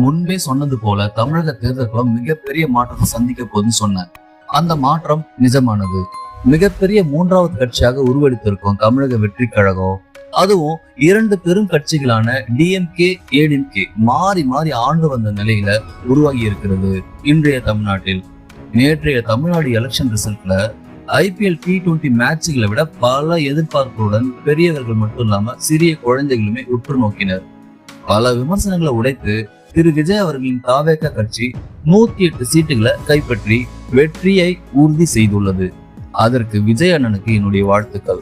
முன்பே சொன்னது போல தமிழக தேர்தல்களும் மிகப்பெரிய மாற்றத்தை சந்திக்க போதுன்னு சொன்னேன். அந்த மாற்றம் நிஜமானது. மிகப்பெரிய மூன்றாவது கட்சியாக உருவெடுத்திருக்கும் தமிழக வெற்றி கழகம், அதுவும் இரண்டு பெரும் கட்சிகளான டிஎம்கே ஏடிஎம்கே மாறி மாறி ஆண்டு வந்த நிலையில உருவாகி இருக்கிறது இன்றைய தமிழ்நாட்டில். நேற்றைய தமிழ்நாடு எலெக்ஷன் ரிசல்ட்ல IPL T20 மேட்சுகளை விட பல எதிர்பார்ப்புடன் பெரியவர்கள் மட்டும் இல்லாம சிறிய குழந்தைகளுமே உற்று நோக்கினர். பல விமர்சனங்களை உடைத்து திரு விஜய் அவர்களின் தாவேக கட்சி 108 சீட்டுகளை கைப்பற்றி வெற்றியை உறுதி செய்துள்ளது. அதற்கு விஜய் அண்ணனுக்கு என்னுடைய வாழ்த்துக்கள்.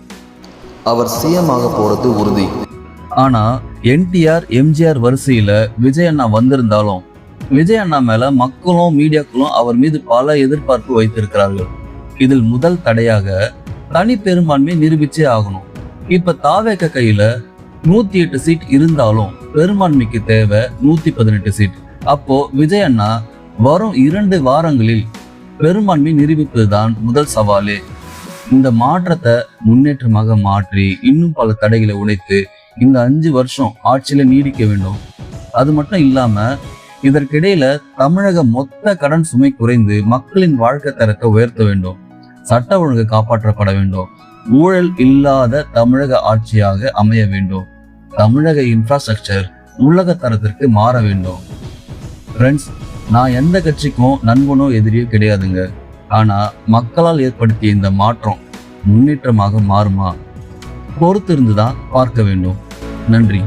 அவர் சிஎம் ஆக போறது உறுதி. ஆனா NTR MGR வரிசையில விஜய் அண்ணா வந்திருந்தாலும் விஜய் அண்ணா மேல மக்களும் மீடியாக்களும் அவர் மீது பல எதிர்பார்ப்பு வைத்திருக்கிறார்கள். இதில் முதல் தடையாக தனி பெரும்பான்மை நிரூபிச்சே ஆகணும். இப்ப தாவேக கையில 108 சீட் இருந்தாலும் பெரும்பான்மைக்கு தேவை 118 சீட். அப்போ விஜய் அண்ணா வரும் 2 வாரங்களில் பெரும்பான்மை நிரூபிப்பதுதான் முதல் சவாலே. இந்த மாற்றத்தை முன்னேற்றமாக மாற்றி இன்னும் பல தடைகளை உடைத்து இந்த 5 வருஷம் ஆட்சியில நீடிக்க வேண்டும். அது மட்டும் இல்லாம இதற்கிடையில தமிழக மொத்த கடன் சுமை குறைந்து மக்களின் வாழ்க்கை தரத்தை உயர்த்த வேண்டும். சட்ட ஒழுங்கு காப்பாற்றப்பட வேண்டும். ஊழல் இல்லாத தமிழக ஆட்சியாக அமைய வேண்டும். தமிழக இன்ஃப்ராஸ்ட்ரக்சர் உலக தரத்திற்கு மாற வேண்டும். ஃப்ரெண்ட்ஸ், நான் எந்த கட்சிக்கும் நண்பனோ எதிரியோ கிடையாதுங்க. ஆனா மக்களால் ஏற்படுத்திய இந்த மாற்றம் முன்னேற்றமாக மாறுமா? பொறுத்திருந்துதான் பார்க்க வேண்டும். நன்றி.